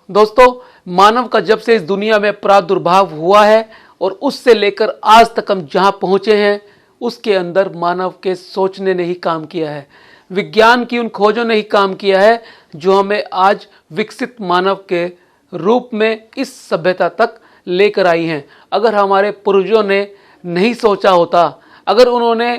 दोस्तों, मानव का जब से इस दुनिया में प्रादुर्भाव हुआ है और उससे लेकर आज तक हम जहां पहुंचे हैं, उसके अंदर मानव के सोचने ने ही काम किया है। विज्ञान की उन खोजों ने ही काम किया है जो हमें आज विकसित मानव के रूप में इस सभ्यता तक लेकर आई हैं। अगर हमारे पूर्वजों ने नहीं सोचा होता, अगर उन्होंने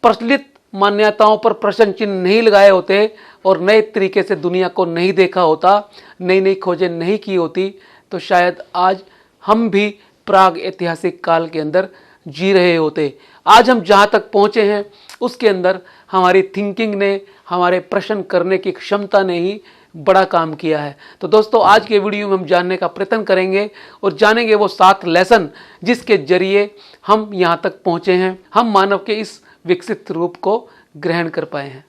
प्रचलित मान्यताओं पर प्रश्न चिन्ह नहीं लगाए होते और नए तरीके से दुनिया को नहीं देखा होता, नई नई खोजें नहीं की होती, तो शायद आज हम भी प्राग ऐतिहासिक काल के अंदर जी रहे होते। आज हम जहाँ तक पहुँचे हैं उसके अंदर हमारी थिंकिंग ने, हमारे प्रश्न करने की क्षमता ने ही बड़ा काम किया है। तो दोस्तों, आज के वीडियो में हम जानने का प्रयत्न करेंगे और जानेंगे वो 7 लेसन जिसके जरिए हम यहाँ तक पहुँचे हैं, हम मानव के इस विकसित रूप को ग्रहण कर पाए हैं।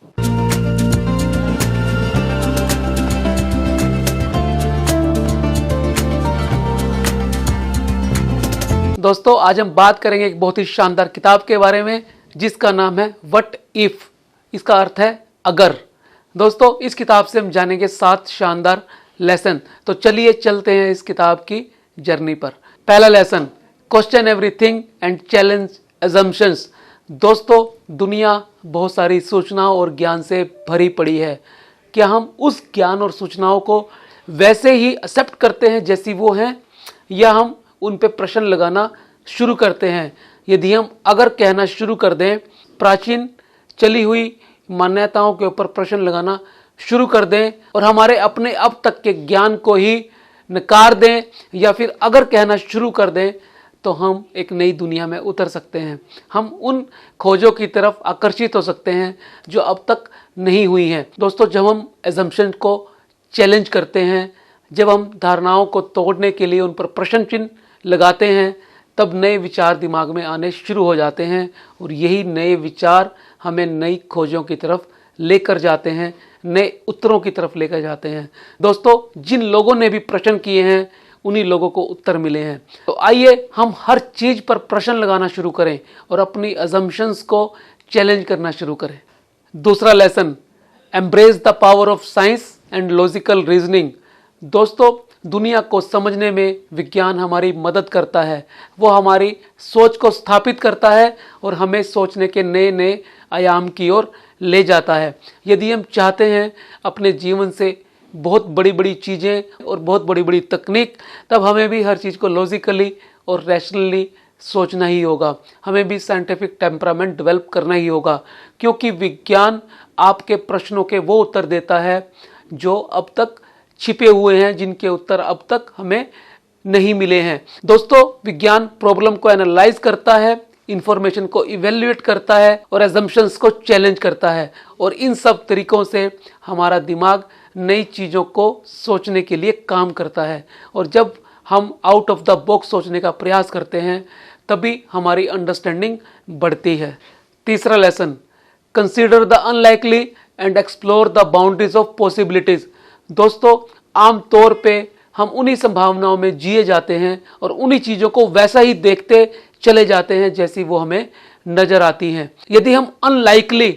दोस्तों, आज हम बात करेंगे एक बहुत ही शानदार किताब के बारे में जिसका नाम है व्हाट इफ। इसका अर्थ है अगर। दोस्तों, इस किताब से हम जानेंगे 7 शानदार लेसन। तो चलिए चलते हैं इस किताब की जर्नी पर। पहला lesson, question everything and challenge assumptions. दोस्तों, दुनिया बहुत सारी सूचनाओं और ज्ञान से भरी पड़ी है। क्या हम उस ज्ञान और सूचनाओं को वैसे ही एक्सेप्ट करते हैं जैसी वो हैं, या हम उन पे प्रश्न लगाना शुरू करते हैं? यदि हम अगर कहना शुरू कर दें, प्राचीन चली हुई मान्यताओं के ऊपर प्रश्न लगाना शुरू कर दें और हमारे अपने अब तक के ज्ञान को ही नकार दें, या फिर अगर कहना शुरू कर दें, तो हम एक नई दुनिया में उतर सकते हैं। हम उन खोजों की तरफ आकर्षित हो सकते हैं जो अब तक नहीं हुई हैं। दोस्तों, जब हम एजम्पशन को चैलेंज करते हैं, जब हम धारणाओं को तोड़ने के लिए उन पर प्रश्न चिन्ह लगाते हैं, तब नए विचार दिमाग में आने शुरू हो जाते हैं और यही नए विचार हमें नई खोजों की तरफ लेकर जाते हैं, नए उत्तरों की तरफ लेकर जाते हैं। दोस्तों, जिन लोगों ने भी प्रश्न किए हैं उन्हीं लोगों को उत्तर मिले हैं। तो आइए हम हर चीज पर प्रश्न लगाना शुरू करें और अपनी अजम्पशंस को चैलेंज करना शुरू करें। दूसरा lesson, embrace the power of science and logical reasoning. दोस्तों, दुनिया को समझने में विज्ञान हमारी मदद करता है। वो हमारी सोच को स्थापित करता है और हमें सोचने के नए नए आयाम की ओर ले जाता है। यदि हम चाहते हैं अपने जीवन से बहुत बड़ी बड़ी चीज़ें और बहुत बड़ी बड़ी तकनीक, तब हमें भी हर चीज़ को लॉजिकली और रैशनली सोचना ही होगा। हमें भी साइंटिफिक टेम्परामेंट डेवलप करना ही होगा, क्योंकि विज्ञान आपके प्रश्नों के वो उत्तर देता है जो अब तक छिपे हुए हैं, जिनके उत्तर अब तक हमें नहीं मिले हैं। दोस्तों, विज्ञान प्रॉब्लम को एनालाइज करता है, इंफॉर्मेशन को इवेल्युएट करता है और एजम्पशंस को चैलेंज करता है, और इन सब तरीकों से हमारा दिमाग नई चीज़ों को सोचने के लिए काम करता है। और जब हम आउट ऑफ द बॉक्स सोचने का प्रयास करते हैं, तभी हमारी अंडरस्टैंडिंग बढ़ती है। तीसरा lesson, consider the unlikely and explore the boundaries of possibilities. दोस्तों, आम तौर पे हम उन्हीं संभावनाओं में जिए जाते हैं और उन्हीं चीज़ों को वैसा ही देखते चले जाते हैं जैसी वो हमें नजर आती हैं। यदि हम अनलाइकली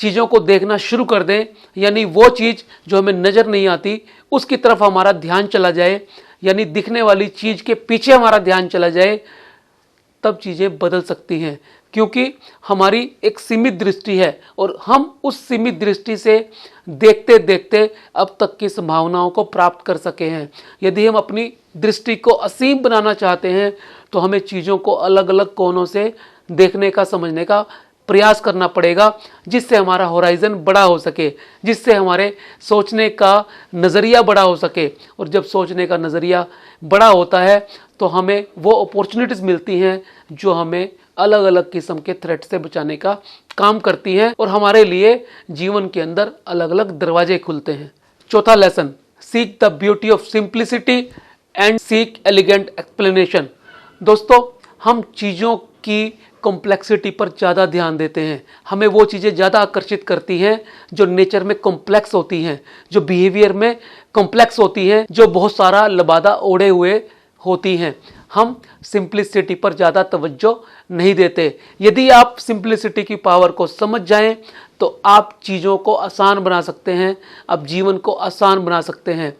चीज़ों को देखना शुरू कर दें, यानी वो चीज़ जो हमें नज़र नहीं आती उसकी तरफ हमारा ध्यान चला जाए, यानी दिखने वाली चीज़ के पीछे हमारा ध्यान चला जाए, तब चीज़ें बदल सकती हैं। क्योंकि हमारी एक सीमित दृष्टि है और हम उस सीमित दृष्टि से देखते देखते अब तक की संभावनाओं को प्राप्त कर सके हैं। यदि हम अपनी दृष्टि को असीम बनाना चाहते हैं, तो हमें चीज़ों को अलग अलग कोणों से देखने का, समझने का प्रयास करना पड़ेगा, जिससे हमारा होराइजन बड़ा हो सके, जिससे हमारे सोचने का नज़रिया बड़ा हो सके। और जब सोचने का नज़रिया बड़ा होता है तो हमें वो अपॉर्चुनिटीज़ मिलती हैं जो हमें अलग अलग किस्म के थ्रेट से बचाने का काम करती हैं और हमारे लिए जीवन के अंदर अलग अलग दरवाजे खुलते हैं। चौथा lesson, seek the beauty of simplicity and seek elegant explanation. दोस्तों, हम चीज़ों की कॉम्प्लेक्सिटी पर ज़्यादा ध्यान देते हैं। हमें वो चीज़ें ज़्यादा आकर्षित करती हैं जो नेचर में कॉम्प्लेक्स होती हैं, जो बिहेवियर में कॉम्प्लेक्स होती हैं, जो बहुत सारा लबादा ओढ़े हुए होती हैं। हम सिंप्लिसिटी पर ज़्यादा तवज्जो नहीं देते। यदि आप सिंप्लिसिटी की पावर को समझ जाएं तो आप चीज़ों को आसान बना सकते हैं, आप जीवन को आसान बना सकते हैं।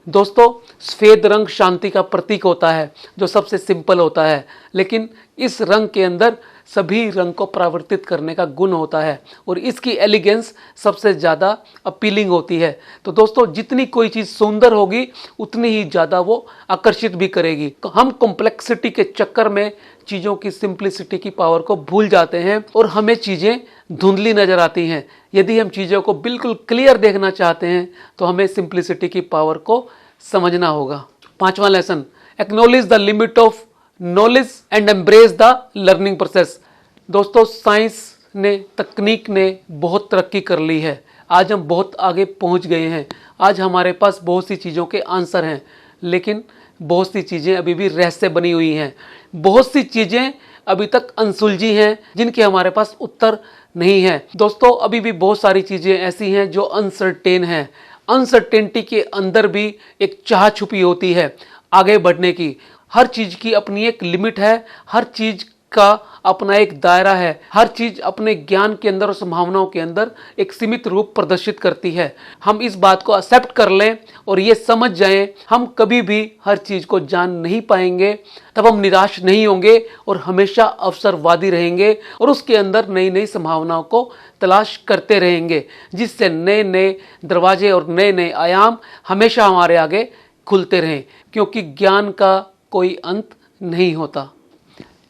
दोस्तों, सफेद रंग शांति का प्रतीक होता है, जो सबसे सिंपल होता है, लेकिन इस रंग के अंदर सभी रंग को परावर्तित करने का गुण होता है और इसकी एलिगेंस सबसे ज़्यादा अपीलिंग होती है। तो दोस्तों, जितनी कोई चीज़ सुंदर होगी उतनी ही ज़्यादा वो आकर्षित भी करेगी। तो हम कॉम्प्लेक्सिटी के चक्कर में चीज़ों की सिंप्लिसिटी की पावर को भूल जाते हैं और हमें चीज़ें धुंधली नज़र आती हैं। यदि हम चीज़ों को बिल्कुल क्लियर देखना चाहते हैं तो हमें सिंप्लिसिटी की पावर को समझना होगा। 5वां lesson, acknowledge the limit of knowledge and embrace the learning process. दोस्तों, साइंस ने, तकनीक ने बहुत तरक्की कर ली है। आज हम बहुत आगे पहुंच गए हैं। आज हमारे पास बहुत सी चीज़ों के आंसर हैं, लेकिन बहुत सी चीज़ें अभी भी रहस्य बनी हुई हैं। बहुत सी चीज़ें अभी तक अनसुलझी हैं, जिनके हमारे पास उत्तर नहीं है। दोस्तों, अभी भी बहुत सारी चीज़ें ऐसी हैं जो अनसर्टेन हैं। अनसर्टेनिटी के अंदर भी एक चाह छुपी होती है आगे बढ़ने की। हर चीज़ की अपनी एक लिमिट है, हर चीज़ का अपना एक दायरा है, हर चीज़ अपने ज्ञान के अंदर और संभावनाओं के अंदर एक सीमित रूप प्रदर्शित करती है। हम इस बात को एक्सेप्ट कर लें और ये समझ जाएं, हम कभी भी हर चीज़ को जान नहीं पाएंगे, तब हम निराश नहीं होंगे और हमेशा अवसरवादी रहेंगे और उसके अंदर नई नई संभावनाओं को तलाश करते रहेंगे, जिससे नए नए दरवाजे और नए नए आयाम हमेशा हमारे आगे खुलते रहें, क्योंकि ज्ञान का कोई अंत नहीं होता।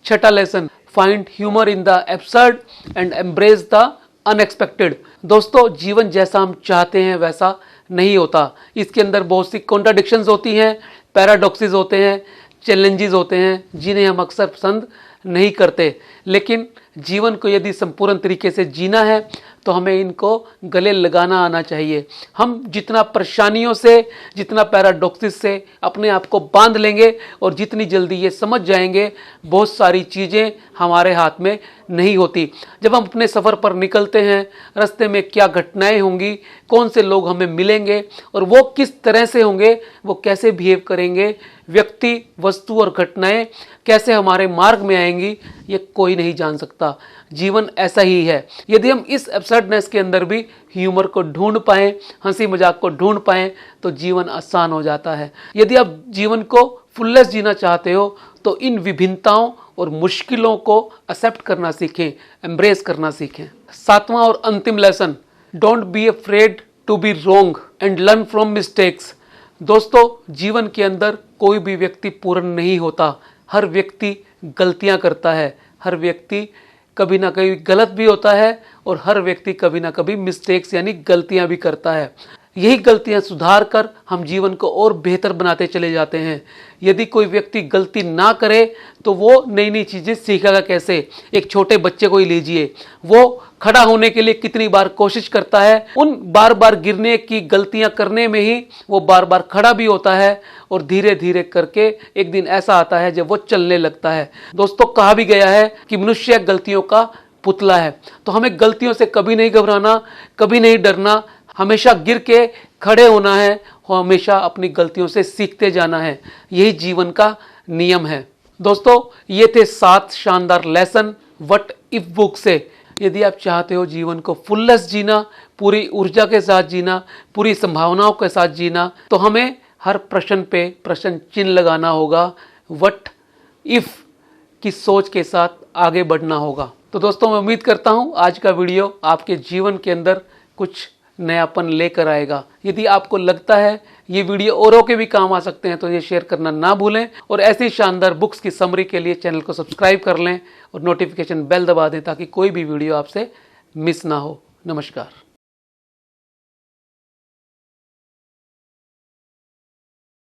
6वां lesson, find humour in the absurd and embrace the unexpected. दोस्तों, जीवन जैसा हम चाहते हैं वैसा नहीं होता। इसके अंदर बहुत सी कॉन्ट्राडिक्शंस होती हैं, पैराडॉक्सेस होते हैं, चैलेंजेस होते हैं, जिन्हें हम अक्सर पसंद नहीं करते। लेकिन जीवन को यदि संपूर्ण तरीके से जीना है तो हमें इनको गले लगाना आना चाहिए। हम जितना परेशानियों से, जितना पैराडॉक्सिस से अपने आप को बांध लेंगे और जितनी जल्दी ये समझ जाएंगे, बहुत सारी चीज़ें हमारे हाथ में नहीं होती। जब हम अपने सफ़र पर निकलते हैं, रास्ते में क्या घटनाएं होंगी, कौन से लोग हमें मिलेंगे और वो किस तरह से होंगे, वो कैसे बिहेव करेंगे, व्यक्ति, वस्तु और घटनाएं कैसे हमारे मार्ग में आएंगी, ये कोई नहीं जान सकता। जीवन ऐसा ही है। यदि हम इस एब्सर्डनेस के अंदर भी ह्यूमर को ढूंढ पाएं, हंसी मजाक को ढूंढ पाएं, तो जीवन आसान हो जाता है। यदि आप जीवन को फुलनेस जीना चाहते हो तो इन विभिन्नताओं और मुश्किलों को एक्सेप्ट करना सीखें, एम्ब्रेस करना सीखें। 7वां और अंतिम lesson, don't be afraid to be wrong and learn from mistakes. दोस्तों, जीवन के अंदर कोई भी व्यक्ति पूर्ण नहीं होता। हर व्यक्ति गलतियां करता है, हर व्यक्ति कभी ना कभी गलत भी होता है और हर व्यक्ति कभी ना कभी मिस्टेक्स यानी गलतियां भी करता है। यही गलतियां सुधार कर हम जीवन को और बेहतर बनाते चले जाते हैं। यदि कोई व्यक्ति गलती ना करे तो वो नई नई चीज़ें सीखेगा कैसे। एक छोटे बच्चे को ही लीजिए, वो खड़ा होने के लिए कितनी बार कोशिश करता है, उन बार बार गिरने की गलतियां करने में ही वो बार बार खड़ा भी होता है और धीरे धीरे करके एक दिन ऐसा आता है जब वो चलने लगता है। दोस्तों, कहा भी गया है कि मनुष्य गलतियों का पुतला है। तो हमें गलतियों से कभी नहीं घबराना, कभी नहीं डरना, हमेशा गिर के खड़े होना है और हमेशा अपनी गलतियों से सीखते जाना है। यही जीवन का नियम है। दोस्तों, ये थे 7 शानदार लेसन व्हाट इफ बुक से। यदि आप चाहते हो जीवन को फुलनेस जीना, पूरी ऊर्जा के साथ जीना, पूरी संभावनाओं के साथ जीना, तो हमें हर प्रश्न पे प्रश्न चिन्ह लगाना होगा। व्हाट इफ की सोच के साथ आगे बढ़ना होगा। तो दोस्तों, मैं उम्मीद करता हूँ आज का वीडियो आपके जीवन के अंदर कुछ नयापन लेकर आएगा। यदि आपको लगता है ये वीडियो औरों के भी काम आ सकते हैं तो ये शेयर करना ना भूलें और ऐसी शानदार बुक्स की समरी के लिए चैनल को सब्सक्राइब कर लें और नोटिफिकेशन बेल दबा दें ताकि कोई भी वीडियो आपसे मिस ना हो। नमस्कार।